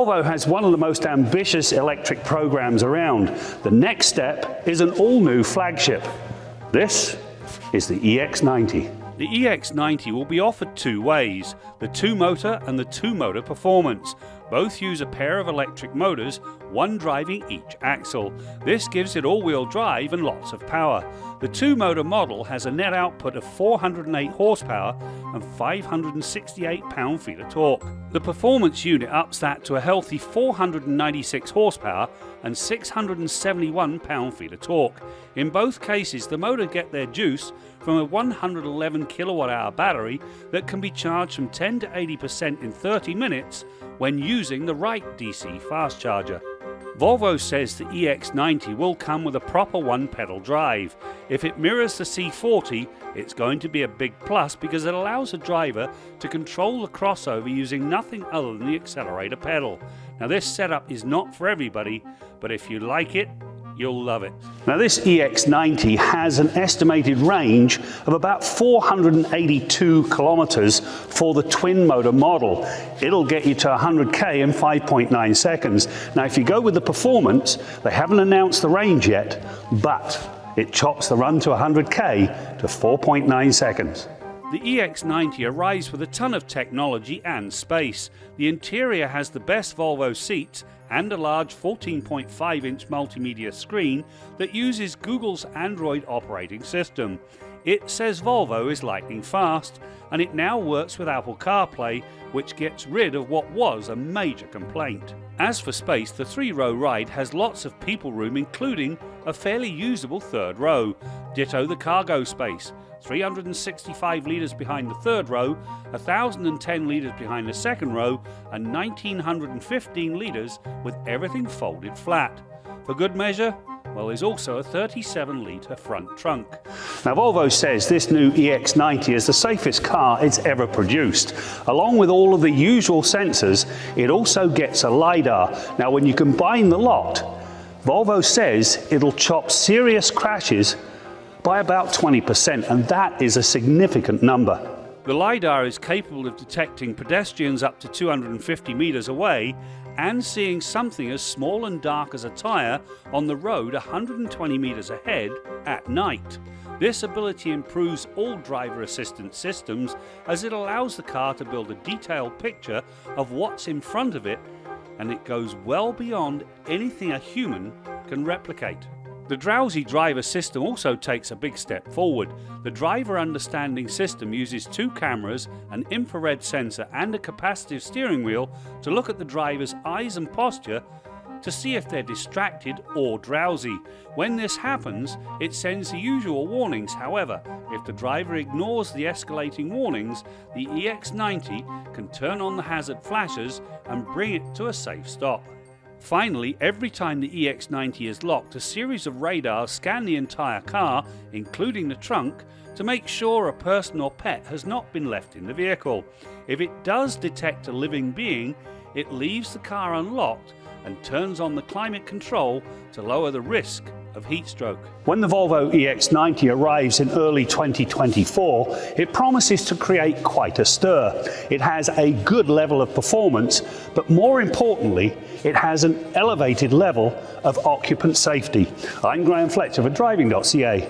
Volvo has one of the most ambitious electric programs around. The next step is an all-new flagship. This is the EX90. The EX90 will be offered two ways, the 2-motor and the 2-motor performance. Both use a pair of electric motors, one driving each axle. This gives it all-wheel drive and lots of power. The 2-motor model has a net output of 408 horsepower and 568 pound-feet of torque. The performance unit ups that to a healthy 496 horsepower and 671 pound-feet of torque. In both cases, the motor get their juice from a 111 kilowatt-hour battery that can be charged from 10 to 80% in 30 minutes when using the right DC fast charger. Volvo says the EX90 will come with a proper one-pedal drive. If it mirrors the C40, it's going to be a big plus because it allows a driver to control the crossover using nothing other than the accelerator pedal. Now this setup is not for everybody, but if you like it, you'll love it. Now this EX90 has an estimated range of about 482 kilometers for the twin motor model. It'll get you to 100k in 5.9 seconds. Now if you go with the performance, they haven't announced the range yet, but it chops the run to 100k to 4.9 seconds. The EX90 arrives with a ton of technology and space. The interior has the best Volvo seats and a large 14.5-inch multimedia screen that uses Google's Android operating system. It says Volvo is lightning fast, and it now works with Apple Carplay, which gets rid of what was a major complaint. As for space, the 3-row ride has lots of people room, including a fairly usable third row. Ditto the cargo space. 365 litres behind the third row, 1,010 litres behind the second row, and 1,915 litres with everything folded flat. For good measure, well, there's also a 37-litre front trunk. Now Volvo says this new EX90 is the safest car it's ever produced. Along with all of the usual sensors, it also gets a LiDAR. Now when you combine the lot, Volvo says it'll chop serious crashes by about 20%, and that is a significant number. The LiDAR is capable of detecting pedestrians up to 250 metres away and seeing something as small and dark as a tyre on the road 120 metres ahead at night. This ability improves all driver assistance systems as it allows the car to build a detailed picture of what's in front of it, and it goes well beyond anything a human can replicate. The drowsy driver system also takes a big step forward. The driver understanding system uses 2 cameras, an infrared sensor and a capacitive steering wheel to look at the driver's eyes and posture to see if they're distracted or drowsy. When this happens, it sends the usual warnings. However, if the driver ignores the escalating warnings, the EX90 can turn on the hazard flashes and bring it to a safe stop. Finally, every time the EX90 is locked, a series of radars scan the entire car, including the trunk, to make sure a person or pet has not been left in the vehicle. If it does detect a living being, it leaves the car unlocked and turns on the climate control to lower the risk of heat stroke. When the Volvo EX90 arrives in early 2024, it promises to create quite a stir. It has a good level of performance, but more importantly, it has an elevated level of occupant safety. I'm Graham Fletcher for Driving.ca.